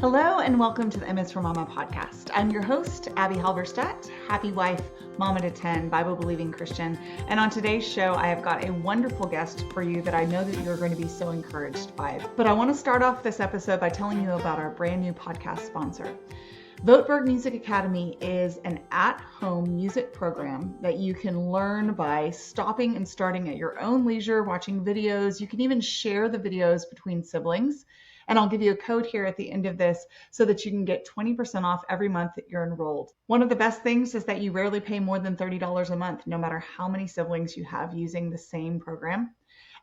Hello and welcome to the Misformama podcast. I'm your host, Abbie Halverstadt, happy wife, mama to 10, Bible-believing Christian. And on today's show, I have got a wonderful guest for you that I know that you're going to be so encouraged by. But I want to start off this episode by telling you about our brand new podcast sponsor. Voteberg Music Academy is an at-home music program that you can learn by stopping and starting at your own leisure, watching videos. You can even share the videos between siblings. And I'll give you a code here at the end of this so that you can get 20% off every month that you're enrolled. One of the best things is that you rarely pay more than $30 a month, no matter how many siblings you have using the same program.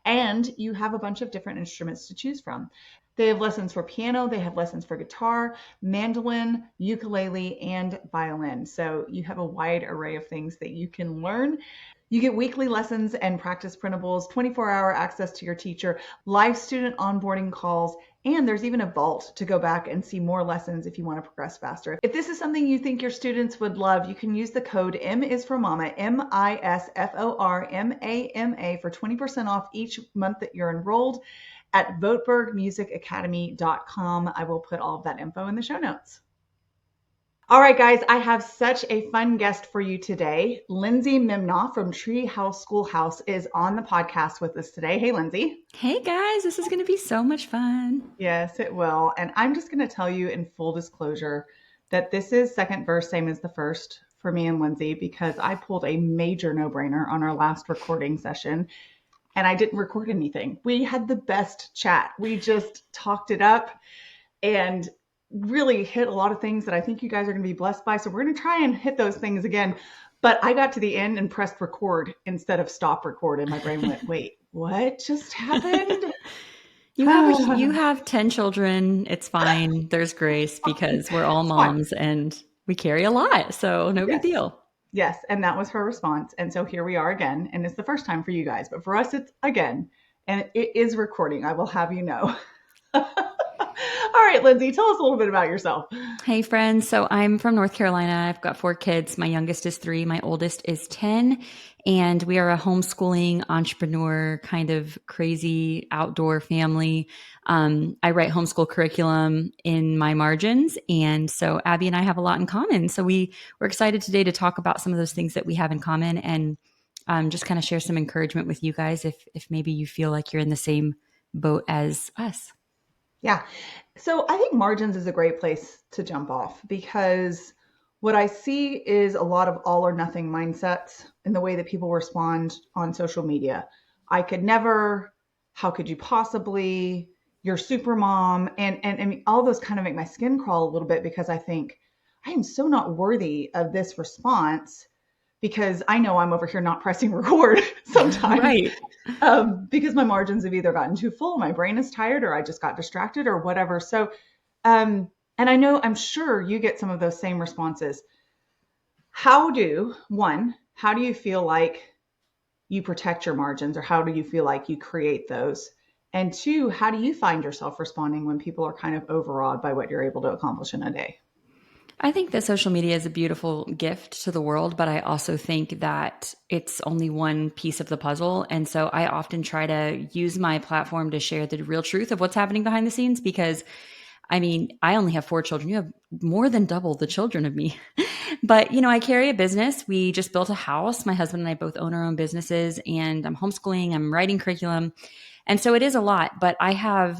And you have a bunch of different instruments to choose from. They have lessons for piano, they have lessons for guitar, mandolin, ukulele, and violin. So you have a wide array of things that you can learn. You get weekly lessons and practice printables, 24-hour access to your teacher, live student onboarding calls, and there's even a vault to go back and see more lessons if you want to progress faster. If this is something you think your students would love, you can use the code MISFORMAMA, MISFORMAMA for 20% off each month that you're enrolled at votebergmusicacademy.com. I will put all of that info in the show notes. All right, guys, I have such a fun guest for you today. Lyndsey Mimnagh from Treehouse Schoolhouse is on the podcast with us today. Hey, Lindsay. Hey, guys, this is going to be so much fun. Yes, it will. And I'm just going to tell you in full disclosure that this is second verse, same as the first for me and Lindsay, because I pulled a major no-brainer on our last recording session and I didn't record anything. We had the best chat. We just talked it up and really hit a lot of things that I think you guys are going to be blessed by. So we're going to try and hit those things again. But I got to the end and pressed record instead of stop record. And my brain went, wait, what just happened? You have 10 children. It's fine. There's grace because we're all moms and we carry a lot. So no big deal. Yes. And that was her response. And so here we are again. And it's the first time for you guys, but for us, it's again, and it is recording. I will have you know. All right, Lindsay, tell us a little bit about yourself. Hey, friends. So I'm from North Carolina. I've got 4 kids. My youngest is 3. My oldest is 10. And we are a homeschooling entrepreneur, kind of crazy outdoor family. I write homeschool curriculum in my margins. And so Abbie and I have a lot in common. So we're excited today to talk about some of those things that we have in common and just kind of share some encouragement with you guys if maybe you feel like you're in the same boat as us. Yeah. So I think margins is a great place to jump off because what I see is a lot of all or nothing mindsets in the way that people respond on social media. I could never, how could you possibly, you're super mom. And all those kind of make my skin crawl a little bit because I think I am so not worthy of this response because I know I'm over here not pressing record sometimes. Right. Because my margins have either gotten too full, my brain is tired, or I just got distracted or whatever. So, and I'm sure you get some of those same responses. How do you feel like you protect your margins, or how do you feel like you create those? And 2, how do you find yourself responding when people are kind of overawed by what you're able to accomplish in a day? I think that social media is a beautiful gift to the world, but I also think that it's only one piece of the puzzle. And so I often try to use my platform to share the real truth of what's happening behind the scenes because, I mean, I only have 4 children. You have more than double the children of me. But, I carry a business. We just built a house. My husband and I both own our own businesses, and I'm homeschooling. I'm writing curriculum. And so it is a lot, but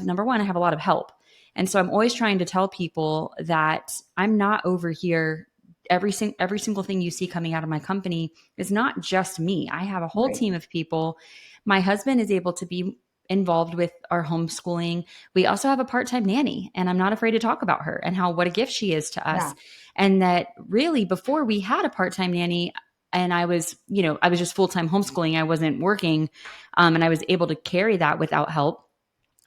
number one, I have a lot of help. And so I'm always trying to tell people that I'm not over here. Every single thing you see coming out of my company is not just me. I have a whole team of people. My husband is able to be involved with our homeschooling. We also have a part-time nanny, and I'm not afraid to talk about her and what a gift she is to us. Yeah. And that really before we had a part-time nanny and I was just full-time homeschooling, I wasn't working, and I was able to carry that without help.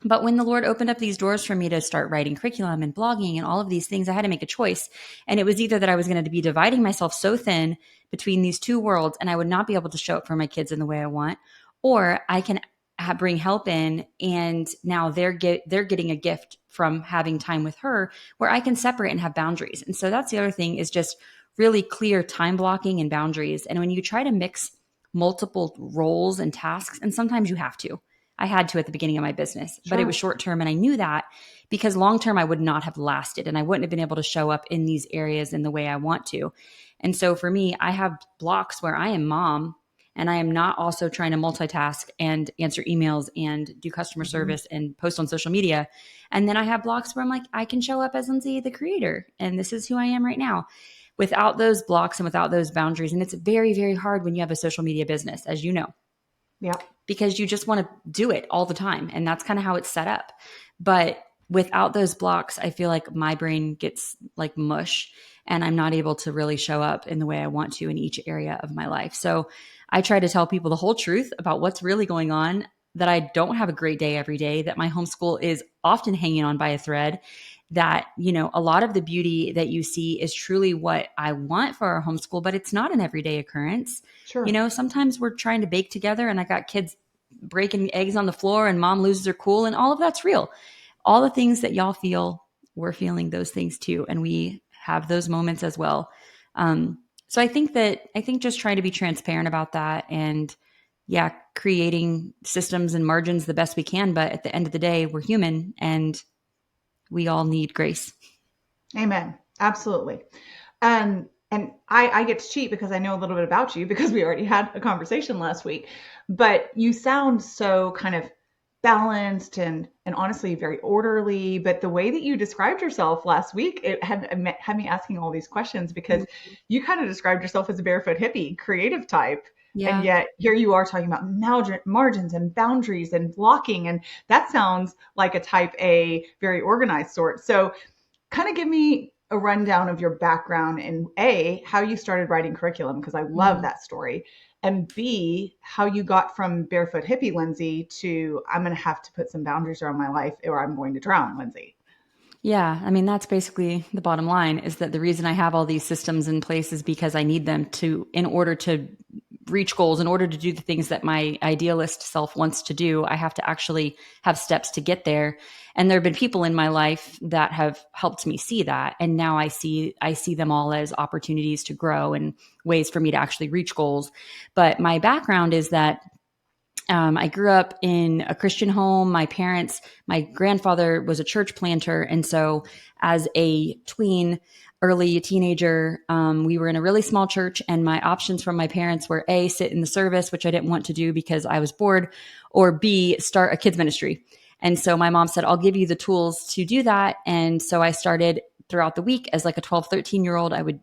But when the Lord opened up these doors for me to start writing curriculum and blogging and all of these things, I had to make a choice. And it was either that I was going to be dividing myself so thin between these two worlds and I would not be able to show up for my kids in the way I want, or I can bring help in and now they're getting a gift from having time with her where I can separate and have boundaries. And so that's the other thing is just really clear time blocking and boundaries. And when you try to mix multiple roles and tasks, and sometimes you have to, I had to at the beginning of my business, but it was Sure. short term. And I knew that because long term, I would not have lasted and I wouldn't have been able to show up in these areas in the way I want to. And so for me, I have blocks where I am mom and I am not also trying to multitask and answer emails and do customer Mhm. service and post on social media. And then I have blocks where I'm like, I can show up as Lindsay, the creator, and this is who I am right now without those blocks and without those boundaries. And it's very, very hard when you have a social media business, as you know, Yeah. because you just want to do it all the time. And that's kind of how it's set up. But without those blocks, I feel like my brain gets like mush and I'm not able to really show up in the way I want to in each area of my life. So I try to tell people the whole truth about what's really going on, that I don't have a great day every day, that my homeschool is often hanging on by a thread, that, a lot of the beauty that you see is truly what I want for our homeschool, but it's not an everyday occurrence. Sure. Sometimes we're trying to bake together and I got kids breaking eggs on the floor and mom loses her cool and all of that's real. All the things that y'all feel, we're feeling those things too. And we have those moments as well. So I think just trying to be transparent about that and creating systems and margins the best we can. But at the end of the day, we're human and we all need grace. Amen. Absolutely. And I get to cheat because I know a little bit about you because we already had a conversation last week. But you sound so kind of balanced and honestly very orderly. But the way that you described yourself last week, it had me asking all these questions because you kind of described yourself as a barefoot hippie, creative type. And Yeah. yet here you are talking about margins and boundaries and blocking. And that sounds like a type A, very organized sort. So kind of give me a rundown of your background and A, how you started writing curriculum, because I love that story. And B, how you got from barefoot hippie Lindsay to I'm going to have to put some boundaries around my life or I'm going to drown Lindsay. Yeah, I mean, that's basically the bottom line, is that the reason I have all these systems in place is because I need them in order to reach goals, in order to do the things that my idealist self wants to do. I have to actually have steps to get there. And there have been people in my life that have helped me see that. And now I see them all as opportunities to grow and ways for me to actually reach goals. But my background is that I grew up in a Christian home. My grandfather was a church planter. And so as a tween, early teenager, we were in a really small church and my options from my parents were A, sit in the service, which I didn't want to do because I was bored, or B, start a kids ministry. And so my mom said, I'll give you the tools to do that. And so I started throughout the week as like a 12, 13-year-old. I would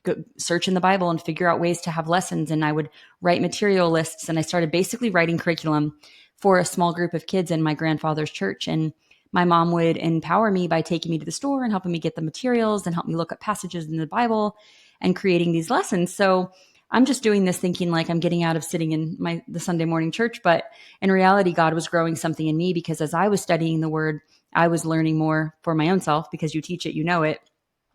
go search in the Bible and figure out ways to have lessons. And I would write material lists. And I started basically writing curriculum for a small group of kids in my grandfather's church. And my mom would empower me by taking me to the store and helping me get the materials and help me look up passages in the Bible and creating these lessons. So I'm just doing this thinking like I'm getting out of sitting in the Sunday morning church. But in reality, God was growing something in me because as I was studying the word, I was learning more for my own self because you teach it, you know it.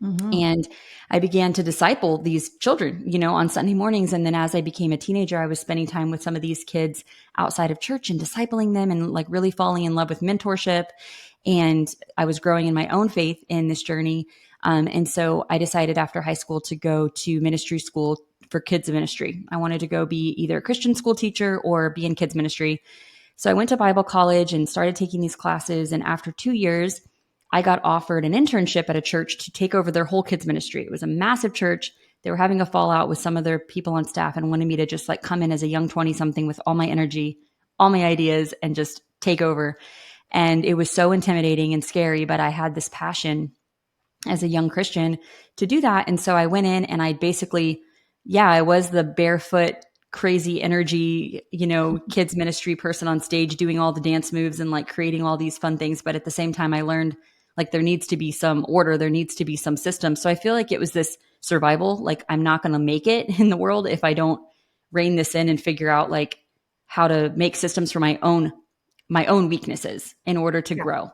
Mm-hmm. And I began to disciple these children, on Sunday mornings. And then as I became a teenager, I was spending time with some of these kids outside of church and discipling them and like really falling in love with mentorship. And I was growing in my own faith in this journey. And so I decided after high school to go to ministry school for kids ministry. I wanted to go be either a Christian school teacher or be in kids ministry. So I went to Bible college and started taking these classes. And after 2 years, I got offered an internship at a church to take over their whole kids ministry. It was a massive church. They were having a fallout with some of their people on staff and wanted me to just like come in as a young 20 something with all my energy, all my ideas, and just take over. And it was so intimidating and scary, but I had this passion as a young Christian to do that. And so I went in and I basically, I was the barefoot, crazy energy, kids ministry person on stage doing all the dance moves and like creating all these fun things. But at the same time, I learned like there needs to be some order, there needs to be some system. So I feel like it was this survival, like I'm not going to make it in the world if I don't rein this in and figure out like how to make systems for my own weaknesses in order to grow.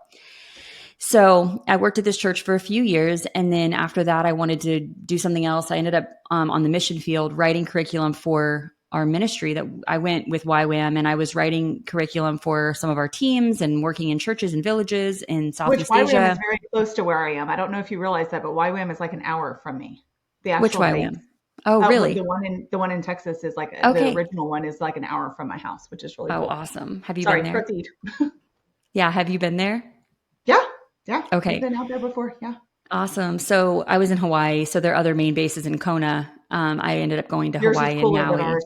So I worked at this church for a few years. And then after that, I wanted to do something else. I ended up on the mission field writing curriculum for our ministry. That I went with YWAM and I was writing curriculum for some of our teams and working in churches and villages in Southeast Which YWAM Asia. is very close to where I am. I don't know if you realize that, but YWAM is like an hour from me. The Which actual base. YWAM? Oh, The really? one in Texas is like the Okay. original one is like an hour from my house, which is really Oh, cool. awesome. Have you been Sorry, there? proceed. Yeah. Have you been there? Yeah, yeah, we've Okay. been out there before. Yeah, Awesome. So I was in Hawaii. So their other main base is in Kona. I ended up going to yours is Hawaii and cooler than Maui. ours.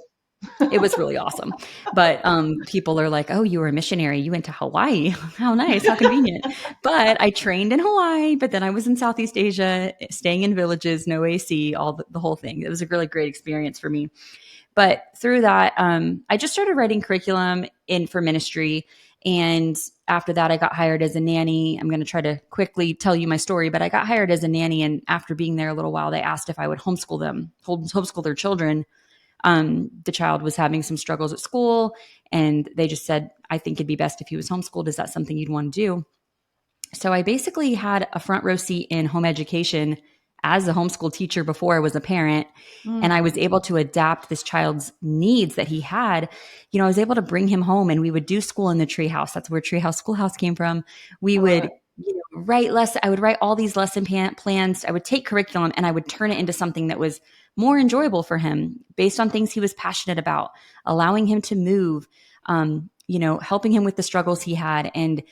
It was really awesome. But people are like, oh, you were a missionary. You went to Hawaii. How nice. How convenient. But I trained in Hawaii, but then I was in Southeast Asia, staying in villages, no AC, the whole thing. It was a really great experience for me. But through that, I just started writing curriculum in for ministry. And after that, I got hired as a nanny. I'm going to try to quickly tell you my story, but I got hired as a nanny. And after being there a little while, they asked if I would homeschool them, homeschool their children. The child was having some struggles at school, and they just said, I think it'd be best if he was homeschooled. Is that something you'd want to do? So I basically had a front row seat in home education as a homeschool teacher before I was a parent. And I was Mm, able to adapt this child's needs that he had. I was able to bring him home and we would do school in the treehouse. That's where Treehouse Schoolhouse came from. We I love would, it. I would write all these lesson plans. I would take curriculum and I would turn it into something that was more enjoyable for him based on things he was passionate about, allowing him to move, helping him with the struggles he had. And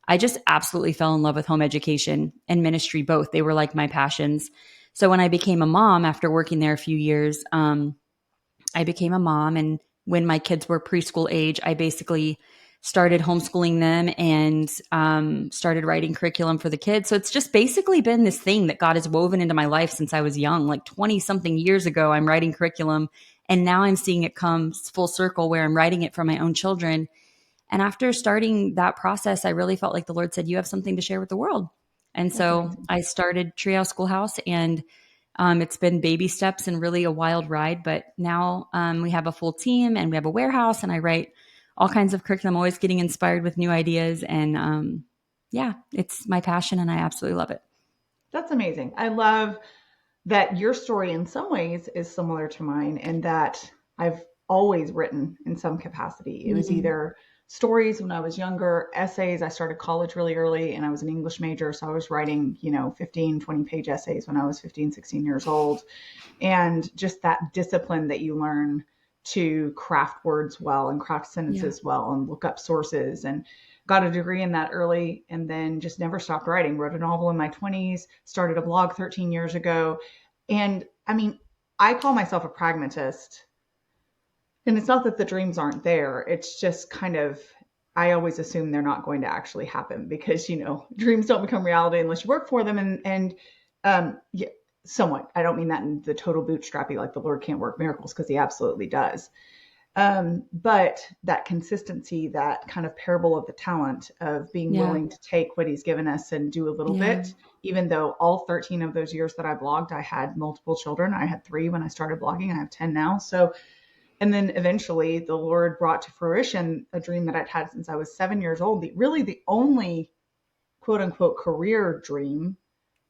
I just absolutely fell in love with home education and ministry both. They were like my passions. So when I became a mom after working there a few years, I became a mom. And when my kids were preschool age, I basically started homeschooling them and started writing curriculum for the kids. So it's just basically been this thing that God has woven into my life since I was young, like 20 something years ago. I'm writing curriculum and now I'm seeing it come full circle where I'm writing it for my own children. And after starting that process, I really felt like the Lord said, you have something to share with the world. And That's so amazing. I started Treehouse Schoolhouse, and it's been baby steps and really a wild ride. But now we have a full team and we have a warehouse, and I write all kinds of curriculum, always getting inspired with new ideas. And yeah, it's my passion and I absolutely love it. That's amazing. I love that your story in some ways is similar to mine and that I've always written in some capacity. It was Mm, either stories when I was younger, essays. I started college really early and I was an English major. So I was writing, 15, 20-page essays when I was 15, 16 years old. And just that discipline that you learn to craft words well and craft yeah. sentences well and look up sources, and got a degree in that early and then just never stopped writing. Wrote a novel in my 20s, started a blog 13 years ago. And I mean, I call myself a pragmatist. And it's not that the dreams aren't there. It's just kind of, I always assume they're not going to actually happen because, dreams don't become reality unless you work for them. Yeah, somewhat. I don't mean that in the total bootstrappy, like the Lord can't work miracles, because he absolutely does. But that consistency, that kind of parable of the talent of being Yeah. willing to take what he's given us and do a little Yeah. bit, even though all 13 of those years that I blogged, I had multiple children. I had 3 when I started blogging. I have 10 now. So, and then eventually the Lord brought to fruition a dream that I'd had since I was 7 years old. Really the only quote unquote career dream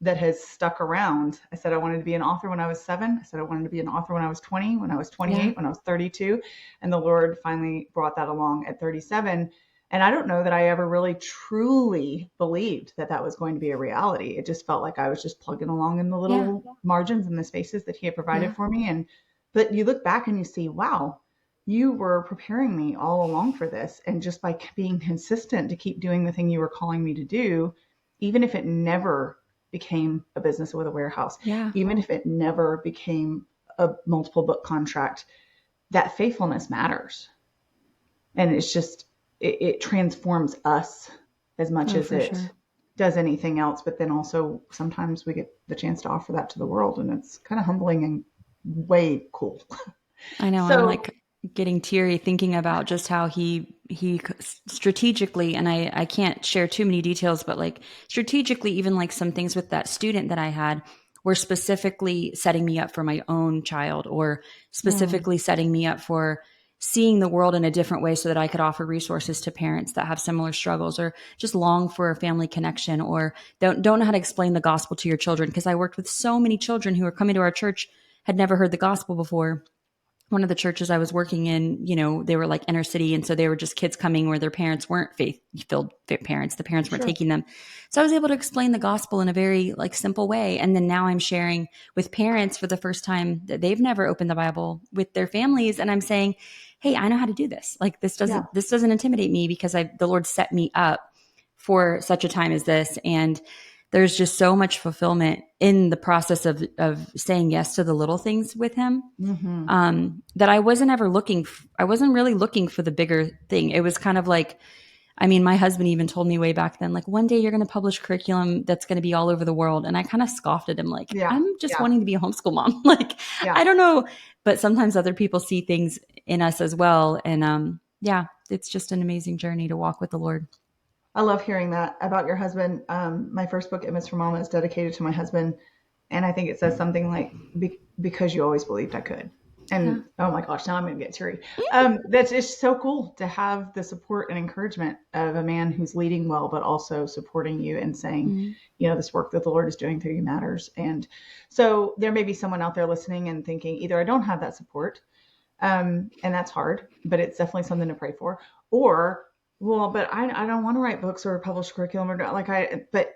that has stuck around. I said I wanted to be an author when I was 7. I said I wanted to be an author when I was 20, when I was Yeah. 28, when I was 32. And the Lord finally brought that along at 37. And I don't know that I ever really truly believed that that was going to be a reality. It just felt like I was just plugging along in the Yeah. little margins and the spaces that he had provided Yeah. for me. But you look back and you see, wow, you were preparing me all along for this. And just by being consistent to keep doing the thing you were calling me to do, even if it never became a business with a warehouse, Yeah. even if it never became a multiple book contract, that faithfulness matters. And it's just, it transforms us as much Oh, as for it sure. does anything else. But then also sometimes we get the chance to offer that to the world, and it's kind of humbling and way cool. I know I'm So like getting teary thinking about just how he strategically, and I can't share too many details, but like strategically, even like some things with that student that I had were specifically setting me up for my own child, or mm, specifically setting me up for seeing the world in a different way so that I could offer resources to parents that have similar struggles, or just long for a family connection, or don't know how to explain the gospel to your children. Because I worked with so many children who were coming to our church, had never heard the gospel before, one of the churches I was working in, they were like inner city. And so they were just kids coming where their parents weren't faith-filled parents. The parents weren't taking them. So I was able to explain the gospel in a very like simple way. And then now I'm sharing with parents for the first time that they've never opened the Bible with their families. And I'm saying, hey, I know how to do this. Like this doesn't intimidate me because the Lord set me up for such a time as this. And there's just so much fulfillment in the process of saying yes to the little things with him, that I wasn't really looking for the bigger thing. It was kind of like, I mean, my husband even told me way back then, like, one day you're going to publish curriculum that's going to be all over the world. And I kind of scoffed at him, like, I'm just wanting to be a homeschool mom. Like, I don't know. But sometimes other people see things in us as well. And it's just an amazing journey to walk with the Lord. I love hearing that about your husband. My first book, Misformama, is dedicated to my husband. And I think it says something like, because you always believed I could. And oh my gosh, now I'm going to get teary. That's just so cool to have the support and encouragement of a man who's leading well, but also supporting you and saying, this work that the Lord is doing through you matters. And so there may be someone out there listening and thinking, either I don't have that support, and that's hard, but it's definitely something to pray for, or but I don't want to write books or publish curriculum but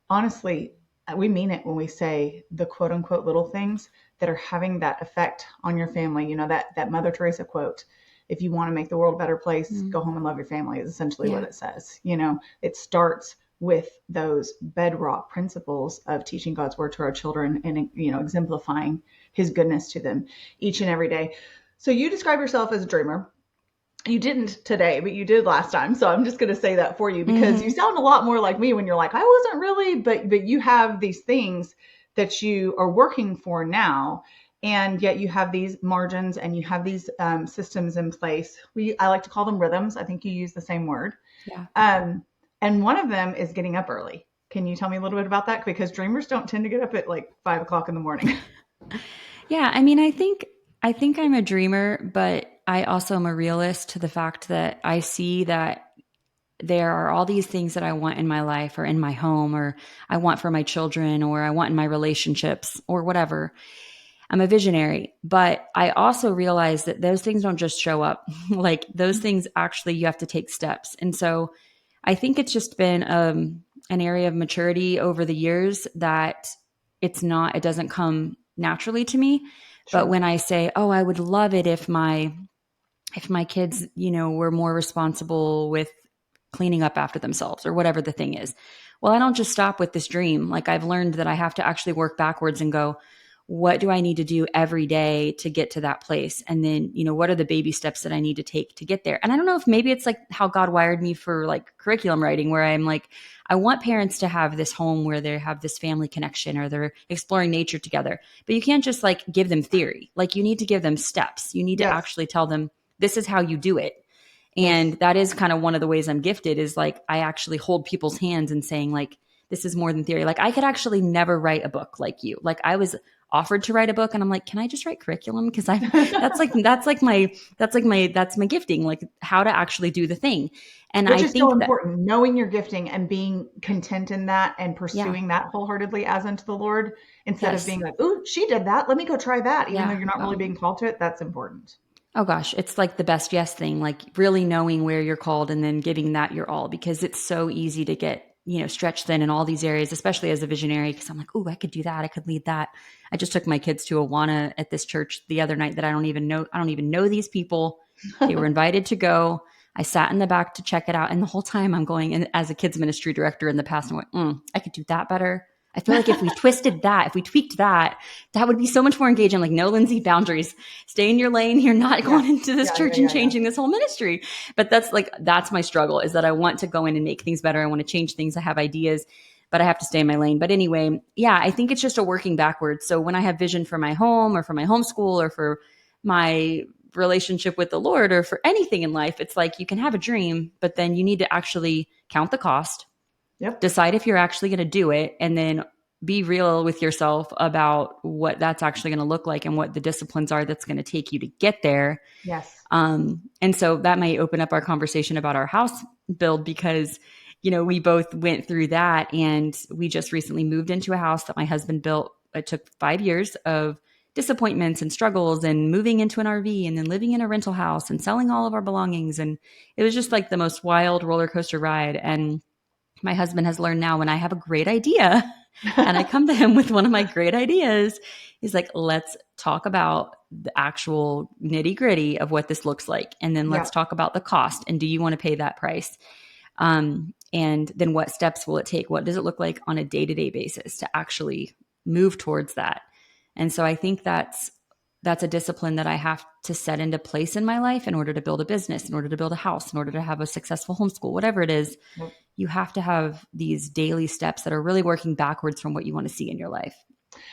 honestly, we mean it when we say the quote unquote little things that are having that effect on your family. That Mother Teresa quote, if you want to make the world a better place, go home and love your family, is essentially what it says. It starts with those bedrock principles of teaching God's word to our children and, exemplifying his goodness to them each and every day. So you describe yourself as a dreamer. You didn't today, but you did last time. So I'm just going to say that for you because you sound a lot more like me when you're like, I wasn't really, but you have these things that you are working for now. And yet you have these margins and you have these systems in place. I like to call them rhythms. I think you use the same word. Yeah. And one of them is getting up early. Can you tell me a little bit about that? Because dreamers don't tend to get up at like 5 o'clock in the morning. Yeah. I mean, I think I'm a dreamer, but I also am a realist to the fact that I see that there are all these things that I want in my life or in my home, or I want for my children, or I want in my relationships or whatever. I'm a visionary, but I also realize that those things don't just show up. Like those things, actually, you have to take steps. And so I think it's just been an area of maturity over the years that it doesn't come naturally to me. Sure. But when I say, oh, I would love it if my kids, were more responsible with cleaning up after themselves or whatever the thing is. Well, I don't just stop with this dream. Like I've learned that I have to actually work backwards and go, what do I need to do every day to get to that place? And then, what are the baby steps that I need to take to get there? And I don't know if maybe it's like how God wired me for like curriculum writing, where I'm like, I want parents to have this home where they have this family connection or they're exploring nature together. But you can't just like give them theory. Like you need to give them steps. You need to actually tell them, this is how you do it. And that is kind of one of the ways I'm gifted, is like I actually hold people's hands and saying like, this is more than theory. Like I could actually never write a book like you. Like I was offered to write a book and I'm like, can I just write curriculum? Because that's my gifting, like how to actually do the thing. And which is so important, knowing your gifting and being content in that and pursuing that wholeheartedly as unto the Lord, instead of being like, oh, she did that, let me go try that. Even though you're not really being called to it. That's important. Oh gosh, it's like the best yes thing, like really knowing where you're called and then giving that your all, because it's so easy to get, stretched thin in all these areas, especially as a visionary, because I'm like, oh, I could do that. I could lead that. I just took my kids to Awana at this church the other night that I don't even know these people. They were invited to go. I sat in the back to check it out. And the whole time I'm going, and as a kids ministry director in the past, I'm like, I could do that better. I feel like if we tweaked that would be so much more engaging. Like, no, Lindsay, boundaries, stay in your lane. You're not going into this church and changing this whole ministry. But that's my struggle, is that I want to go in and make things better. I want to change things. I have ideas, but I have to stay in my lane. But anyway, I think it's just a working backwards. So when I have vision for my home or for my homeschool or for my relationship with the Lord or for anything in life, it's like you can have a dream, but then you need to actually count the cost. Yep. Decide if you're actually going to do it, and then be real with yourself about what that's actually going to look like and what the disciplines are that's going to take you to get there. Yes. And so that might open up our conversation about our house build, because, we both went through that, and we just recently moved into a house that my husband built. It took 5 years of disappointments and struggles and moving into an RV and then living in a rental house and selling all of our belongings. And it was just like the most wild roller coaster ride. And my husband has learned now when I have a great idea and I come to him with one of my great ideas, he's like, let's talk about the actual nitty gritty of what this looks like. And then let's talk about the cost. And do you want to pay that price? And then what steps will it take? What does it look like on a day-to-day basis to actually move towards that? And so I think that's a discipline that I have to set into place in my life in order to build a business, in order to build a house, in order to have a successful homeschool, whatever it is. Yep. You have to have these daily steps that are really working backwards from what you want to see in your life.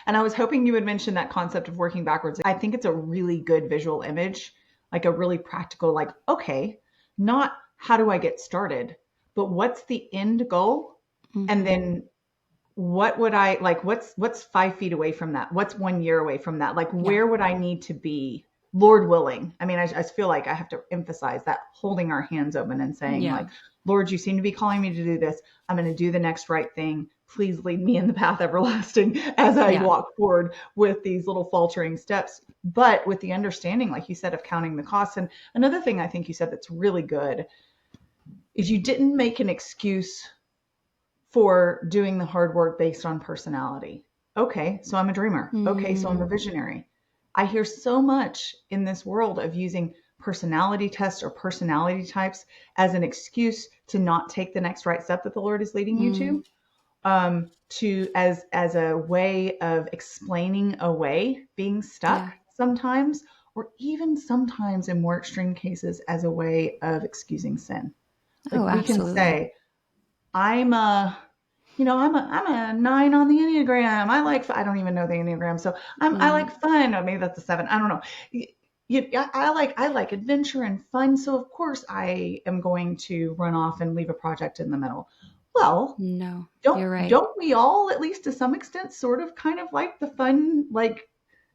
And I was hoping you would mention that concept of working backwards. I think it's a really good visual image, like a really practical, like, okay, not how do I get started, but what's the end goal? Mm-hmm. And then what would I like, what's 5 feet away from that? What's 1 year away from that? Like, where would I need to be, Lord willing? I mean, I feel like I have to emphasize that, holding our hands open and saying like, Lord, you seem to be calling me to do this. I'm going to do the next right thing. Please lead me in the path everlasting as I walk forward with these little faltering steps, but with the understanding, like you said, of counting the costs. And another thing I think you said that's really good is you didn't make an excuse for doing the hard work based on personality. Okay, so I'm a dreamer. Okay, so I'm a visionary. I hear so much in this world of using personality tests or personality types as an excuse to not take the next right step that the Lord is leading you to as a way of explaining away being stuck sometimes, or even sometimes in more extreme cases as a way of excusing sin. Like we can say, I'm a 9 on the Enneagram. I don't even know the Enneagram. So I like fun. Or maybe that's a 7. I don't know. I like adventure and fun. So of course I am going to run off and leave a project in the middle. Well, no, you're right. Don't we all, at least to some extent, sort of kind of like the fun, like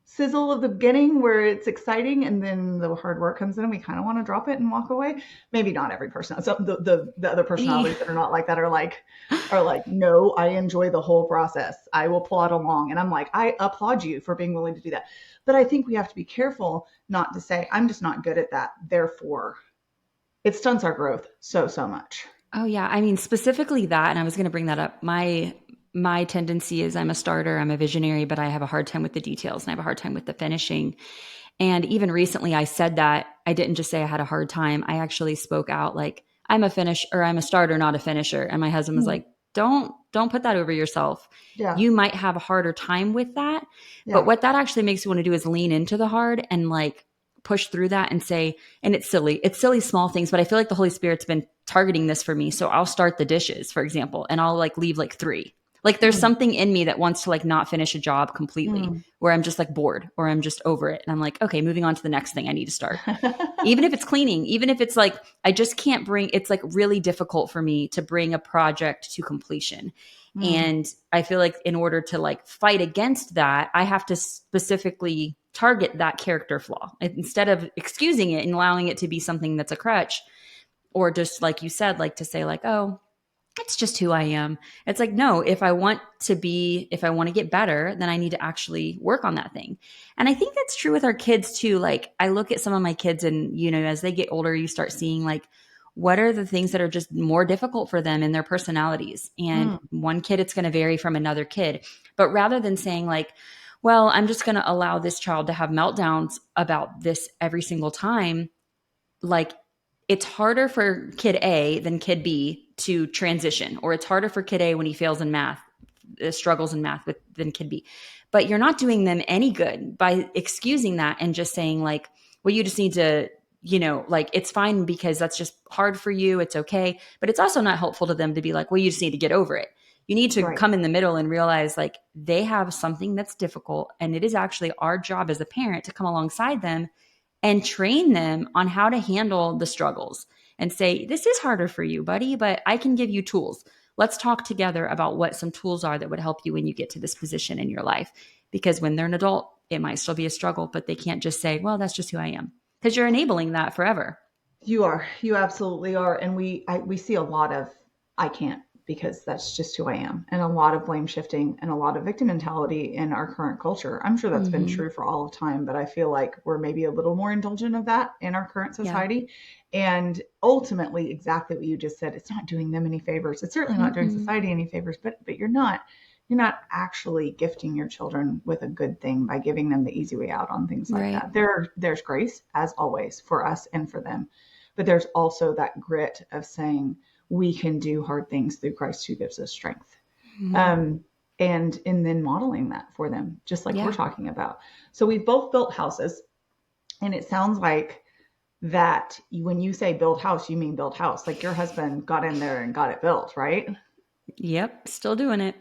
sizzle of the beginning where it's exciting and then the hard work comes in and we kind of want to drop it and walk away? Maybe not every person. So the other personalities that are not like that are like, no, I enjoy the whole process. I will plod along. And I'm like, I applaud you for being willing to do that. But I think we have to be careful not to say, I'm just not good at that. Therefore, it stunts our growth so much. Oh yeah. I mean, specifically that, and I was going to bring that up. My tendency is I'm a starter, I'm a visionary, but I have a hard time with the details and I have a hard time with the finishing. And even recently I said that. I didn't just say I had a hard time. I actually spoke out like, I'm a starter, not a finisher. And my husband was like, don't put that over yourself. Yeah. You might have a harder time with that. Yeah. But what that actually makes you want to do is lean into the hard and like push through that and say, and it's silly small things, but I feel like the Holy Spirit's been targeting this for me. So I'll start the dishes, for example, and I'll like leave like 3. Like there's something in me that wants to like not finish a job completely where I'm just like bored or I'm just over it. And I'm like, okay, moving on to the next thing I need to start. Even if it's cleaning, even if it's like, I just can't it's like really difficult for me to bring a project to completion. And I feel like in order to like fight against that, I have to specifically target that character flaw instead of excusing it and allowing it to be something that's a crutch, or just like you said, like to say like, oh, it's just who I am. It's like, no, if I want to get better, then I need to actually work on that thing. And I think that's true with our kids too. Like I look at some of my kids and, as they get older, you start seeing like, what are the things that are just more difficult for them in their personalities? And one kid, it's going to vary from another kid. But rather than saying like, well, I'm just going to allow this child to have meltdowns about this every single time, like it's harder for kid A than kid B to transition, or it's harder for kid A when he fails in math, struggles in math than kid B. But you're not doing them any good by excusing that and just saying like, well, you just need to, like it's fine because that's just hard for you. It's okay. But it's also not helpful to them to be like, well, you just need to get over it. You need to come in the middle and realize like they have something that's difficult. And it is actually our job as a parent to come alongside them and train them on how to handle the struggles and say, this is harder for you, buddy, but I can give you tools. Let's talk together about what some tools are that would help you when you get to this position in your life. Because when they're an adult, it might still be a struggle, but they can't just say, well, that's just who I am. Because you're enabling that forever. You are. You absolutely are. And we see a lot of, I can't because that's just who I am. And a lot of blame shifting and a lot of victim mentality in our current culture. I'm sure that's been true for all of time, but I feel like we're maybe a little more indulgent of that in our current society. And ultimately, exactly what you just said, it's not doing them any favors. It's certainly not doing society any favors, but you're not actually gifting your children with a good thing by giving them the easy way out on things like that. There's grace, as always, for us and for them. But there's also that grit of saying we can do hard things through Christ who gives us strength. And then modeling that for them, just like we're talking about. So we've both built houses, and it sounds like that when you say build house, you mean build house. Like your husband got in there and got it built, right? Yep. Still doing it.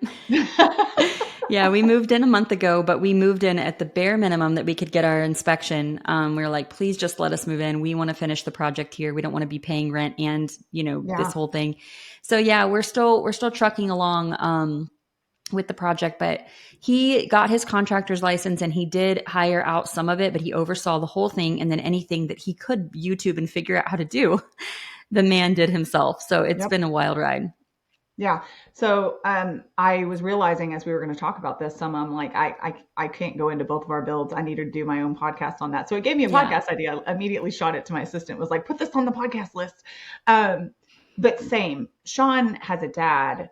Yeah, we moved in a month ago, but we moved in at the bare minimum that we could get our inspection. We were like, please just let us move in. We want to finish the project here. We don't want to be paying rent and, this whole thing. So yeah, we're still trucking along with the project, but he got his contractor's license and he did hire out some of it, but he oversaw the whole thing. And then anything that he could YouTube and figure out how to do, the man did himself. So it's been a wild ride. Yeah. So I was realizing as we were going to talk about this, I'm like, I can't go into both of our builds. I need to do my own podcast on that. So it gave me a podcast idea. I immediately shot it to my assistant, was like, put this on the podcast list. But same, Sean has a dad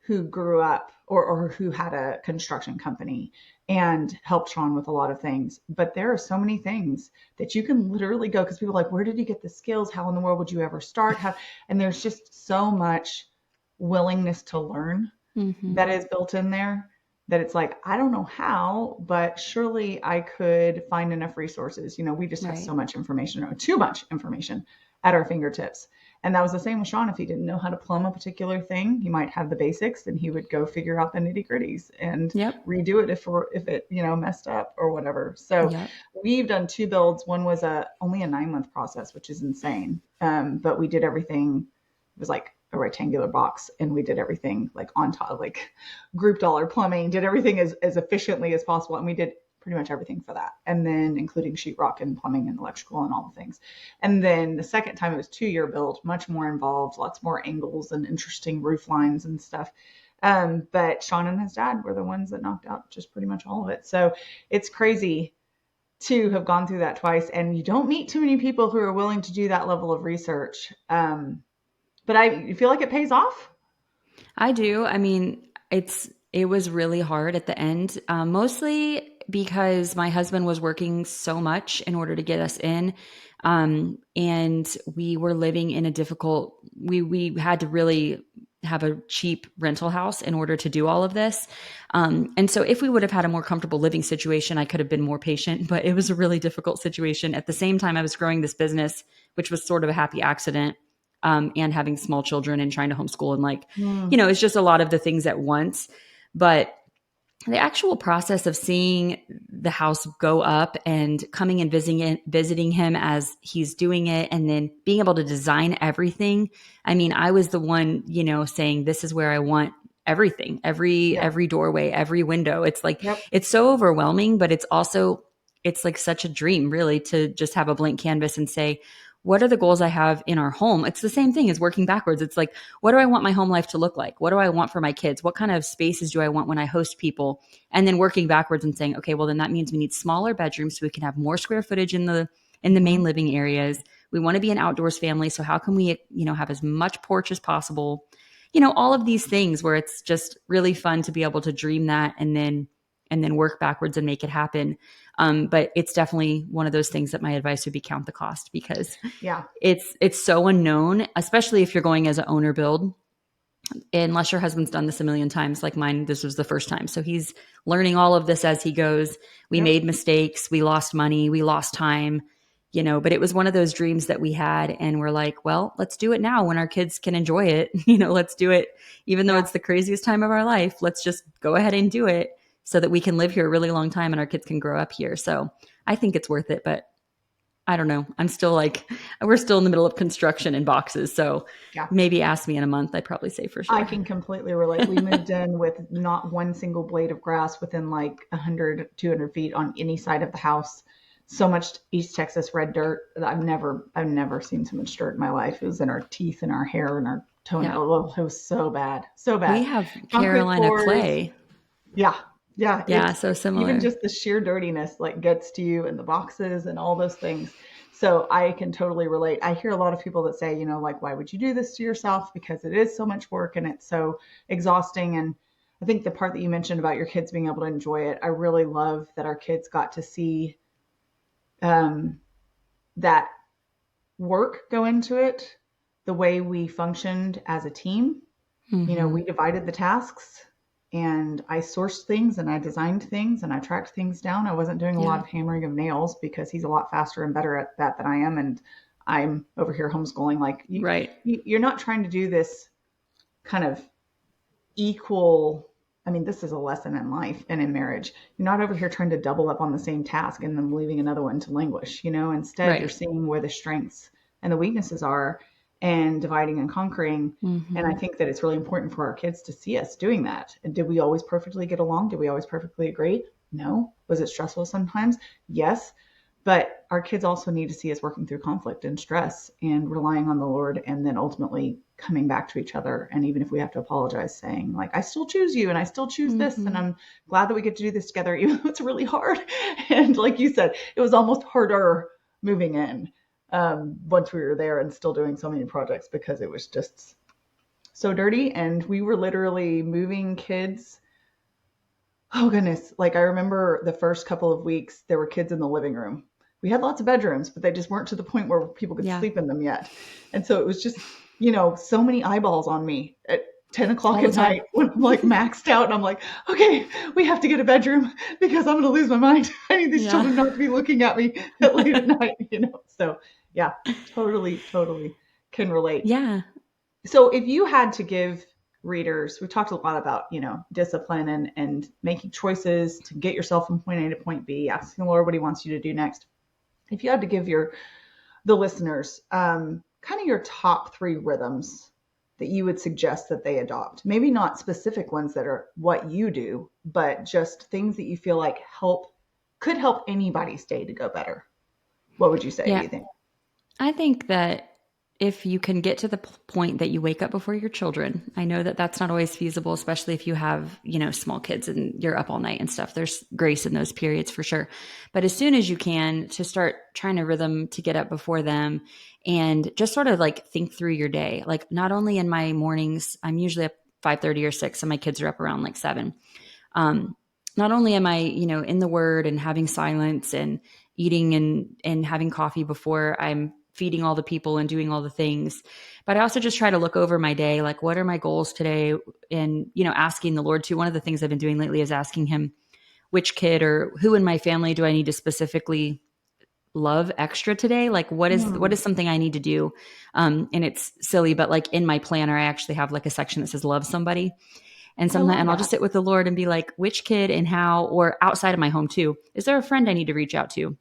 who grew up or who had a construction company and helped Sean with a lot of things. But there are so many things that you can literally go, because people are like, where did you get the skills? How in the world would you ever start? And there's just so much willingness to learn that is built in there that it's like, I don't know how, but surely I could find enough resources. We just have so much information, or too much information at our fingertips. And that was the same with Sean. If he didn't know how to plumb a particular thing, he might have the basics and he would go figure out the nitty gritties and redo it if it, messed up or whatever. So we've done 2 builds. One was only a 9-month process, which is insane. But we did everything. It was like a rectangular box, and we did everything like on top, like grouped all our plumbing, did everything as efficiently as possible. And we did pretty much everything for that. And then including sheetrock and plumbing and electrical and all the things. And then the second time it was 2-year build, much more involved, lots more angles and interesting roof lines and stuff. But Sean and his dad were the ones that knocked out just pretty much all of it. So it's crazy to have gone through that twice. And you don't meet too many people who are willing to do that level of research. But I feel like it pays off. I do. I mean, it was really hard at the end, mostly because my husband was working so much in order to get us in. And we were living in a difficult, we had to really have a cheap rental house in order to do all of this. And so if we would have had a more comfortable living situation, I could have been more patient, but it was a really difficult situation. At the same time, I was growing this business, which was sort of a happy accident. And having small children and trying to homeschool and it's just a lot of the things at once. But the actual process of seeing the house go up and coming and visiting him as he's doing it, and then being able to design everything. I mean, I was the one, saying, this is where I want everything, every doorway, every window. It's like, it's so overwhelming, but it's like such a dream really to just have a blank canvas and say, what are the goals I have in our home? It's the same thing as working backwards. It's like, what do I want my home life to look like? What do I want for my kids? What kind of spaces do I want when I host people? And then working backwards and saying, okay, well, then that means we need smaller bedrooms so we can have more square footage in the main living areas. We want to be an outdoors family. So how can we, have as much porch as possible? All of these things where it's just really fun to be able to dream that and then work backwards and make it happen. But it's definitely one of those things that my advice would be count the cost, because it's so unknown, especially if you're going as an owner build, unless your husband's done this a million times like mine. This was the first time. So he's learning all of this as he goes. We made mistakes. We lost money. We lost time, but it was one of those dreams that we had. And we're like, well, let's do it now when our kids can enjoy it. Let's do it. Even though it's the craziest time of our life, let's just go ahead and do it, so that we can live here a really long time and our kids can grow up here. So I think it's worth it, but I don't know. I'm still we're still in the middle of construction and boxes. So maybe ask me in a month. I'd probably say for sure. I can completely relate. We moved in with not one single blade of grass within like 100, 200 feet on any side of the house. So much East Texas red dirt. I've never seen so much dirt in my life. It was in our teeth and our hair and our Tony, Yeah. oh, it was so bad. So We bad. have Concrete Carolina floors. clay. Yeah. Yeah. Yeah, It's so even similar. just the sheer dirtiness like gets to you, and the boxes and all those things. So I can totally relate. I hear a lot of people that say, like, why would you do this to yourself? Because it is so much work and it's so exhausting. And I think the part that you mentioned about your kids being able to enjoy it, I really love that our kids got to see um, that work go into it, the way we functioned as a team. Hmm. We divided the tasks, and I sourced things and I designed things and I tracked things down. I wasn't doing a lot Yeah. of hammering of nails because he's a lot faster and better at that than I am. And I'm over here homeschooling. Like Right. you're not trying to do this kind of equal. I mean, this is a lesson in life and in marriage. You're not over here trying to double up on the same task and then leaving another one to languish. Instead you're Right. seeing where the strengths and the weaknesses are and dividing and conquering. And I Hmm. think that it's really important for our kids to see us doing that. And did we always perfectly get along? Did we always perfectly agree? No. Was it stressful sometimes? Yes. But our kids also need to see us working through conflict and stress and relying on the Lord, and then ultimately coming back to each other. And even if we have to apologize, saying, like, I still choose you and I still choose this. And Hmm. I'm glad that we get to do this together, even though it's really hard. And like you said, it was almost harder moving in once we were there and still doing so many projects because it was just so dirty. And we were literally moving kids. Oh goodness. Like I remember the first couple of weeks, there were kids in the living room. We had lots of bedrooms, but they just weren't to the point where people could Yeah. sleep in them yet. And so it was just, so many eyeballs on me at 10 o'clock All the at time. night when I'm like maxed out and I'm like, okay, we have to get a bedroom because I'm going to lose my mind. I need these Yeah. children not to be looking at me at late at night. So yeah, totally, totally can relate. Yeah. So if you had to give readers, we've talked a lot about, discipline and making choices to get yourself from point A to point B, asking the Lord what he wants you to do next. If you had to give the listeners kind of your top three rhythms that you would suggest that they adopt, maybe not specific ones that are what you do, but just things that you feel like could help anybody's day to go better. What would you say, do Yeah. you think? I think that if you can get to the point that you wake up before your children, I know that that's not always feasible, especially if you have, small kids and you're up all night and stuff. There's grace in those periods for sure. But as soon as you can, to start trying to rhythm to get up before them and just sort of like think through your day. Like not only in my mornings, I'm usually up 5:30 or 6 and my kids are up around like 7. Um, Not only am I, in the word and having silence and eating and having coffee before I'm feeding all the people and doing all the things, but I also just try to look over my day, like what are my goals today? And, asking the Lord too. One of the things I've been doing lately is asking him which kid or who in my family do I need to specifically love extra today? Like what Hmm. is something I need to do? And it's silly, but like in my planner, I actually have like a section that says love somebody. And I love I'll just that. sit with the Lord and be like, which kid and how, or outside of my home too. Is there a friend I need to reach out to?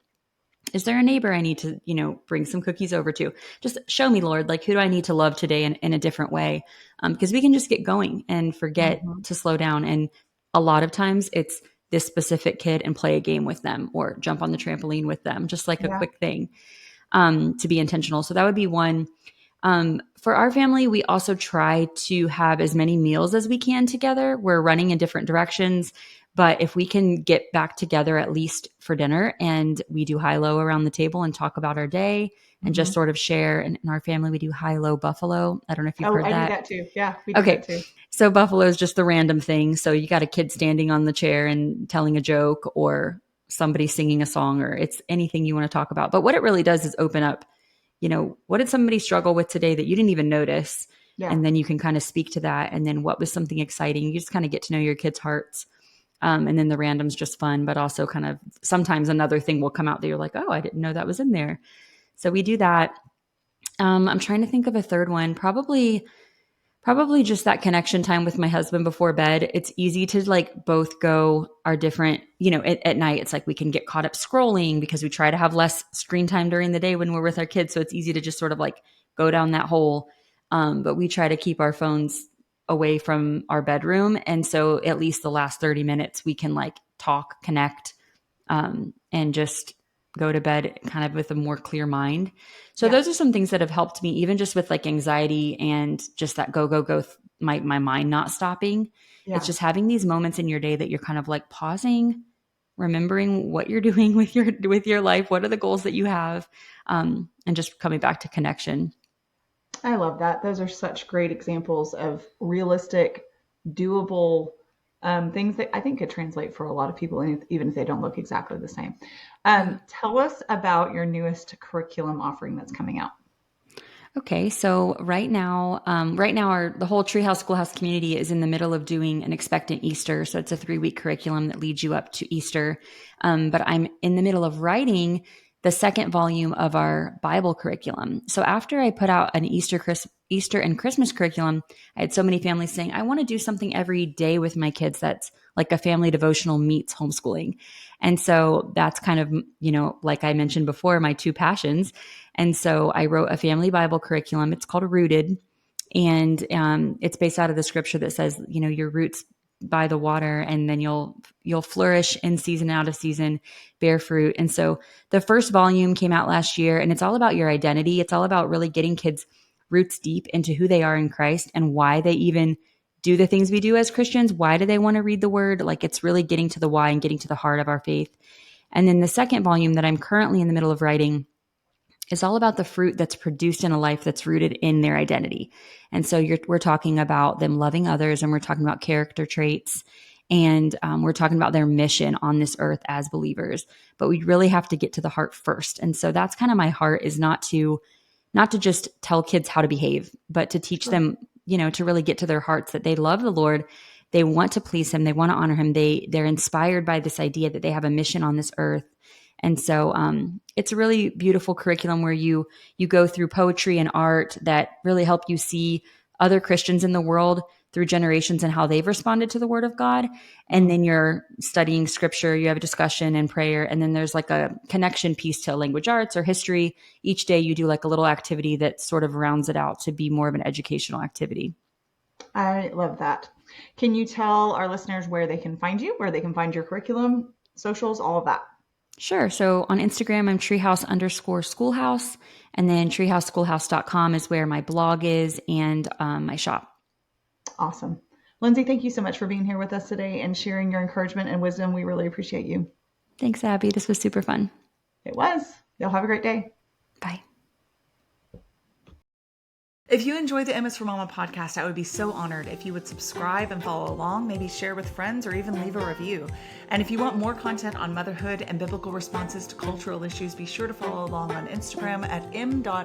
Is there a neighbor I need to, bring some cookies over to? Just show me, Lord, like who do I need to love today in a different way? Because we can just get going and forget Hmm. to slow down. And a lot of times it's this specific kid and play a game with them or jump on the trampoline with them, just like a Yeah. quick thing to be intentional. So that would be one. For our family, we also try to have as many meals as we can together. We're running in different directions, but if we can get back together at least for dinner and we do high low around the table and talk about our day and Hmm. just sort of share. And in our family, we do high low buffalo. I don't know if you've Oh, heard I do that. that too. Yeah, we do that Okay. too. So buffalo is just the random thing. So you got a kid standing on the chair and telling a joke or somebody singing a song or it's anything you want to talk about. But what it really does is open up, what did somebody struggle with today that you didn't even notice? Yeah. And then you can kind of speak to that. And then what was something exciting? You just kind of get to know your kids' hearts. And then the random's just fun, but also kind of sometimes another thing will come out that you're like, oh, I didn't know that was in there. So we do that. I'm trying to think of a third one. Probably just that connection time with my husband before bed. It's easy to like both go our different, at night, it's like we can get caught up scrolling because we try to have less screen time during the day when we're with our kids. So it's easy to just sort of like go down that hole. But we try to keep our phones away from our bedroom. And so at least the last 30 minutes we can like talk, connect, and just go to bed kind of with a more clear mind. So Yeah. those are some things that have helped me, even just with like anxiety and just that go, my mind not stopping. It's Yeah. just having these moments in your day that you're kind of like pausing, remembering what you're doing with your life. What are the goals that you have? And just coming back to connection. I love that. Those are such great examples of realistic, doable things that I think could translate for a lot of people, even if they don't look exactly the same. Tell us about your newest curriculum offering that's coming out. Okay, so right now, the whole Treehouse Schoolhouse community is in the middle of doing an expectant Easter. So it's a 3-week curriculum that leads you up to Easter. But I'm in the middle of writing the second volume of our Bible curriculum. So after I put out an Easter and Christmas curriculum, I had so many families saying, I want to do something every day with my kids that's like a family devotional meets homeschooling. And so that's kind of, like I mentioned before, my two passions. And so I wrote a family Bible curriculum. It's called Rooted. And it's based out of the scripture that says, your roots by the water, and then you'll flourish in season, out of season, bear fruit. And so the first volume came out last year, and it's all about your identity. It's all about really getting kids roots deep into who they are in Christ and why they even do the things we do as Christians. Why do they want to read the word? Like, it's really getting to the why and getting to the heart of our faith. And then the second volume that I'm currently in the middle of writing is all about the fruit that's produced in a life that's rooted in their identity. And so we're talking about them loving others, and we're talking about character traits, and we're talking about their mission on this earth as believers. But we really have to get to the heart first. And so that's kind of my heart, is not to just tell kids how to behave, but to teach them, to really get to their hearts, that they love the Lord. They want to please him. They want to honor him. They're inspired by this idea that they have a mission on this earth. And so it's a really beautiful curriculum where you go through poetry and art that really help you see other Christians in the world through generations and how they've responded to the word of God. And then you're studying scripture, you have a discussion and prayer. And then there's like a connection piece to language arts or history. Each day you do like a little activity that sort of rounds it out to be more of an educational activity. I love that. Can you tell our listeners where they can find you, where they can find your curriculum, socials, all of that? Sure. So on Instagram, I'm treehouse_schoolhouse. And then treehouseschoolhouse.com is where my blog is, and my shop. Awesome. Lindsay, thank you so much for being here with us today and sharing your encouragement and wisdom. We really appreciate you. Thanks, Abbie. This was super fun. It was. Y'all have a great day. Bye. If you enjoyed the MS for Mama podcast, I would be so honored if you would subscribe and follow along, maybe share with friends, or even leave a review. And if you want more content on motherhood and biblical responses to cultural issues, be sure to follow along on Instagram at m.is.for.mama.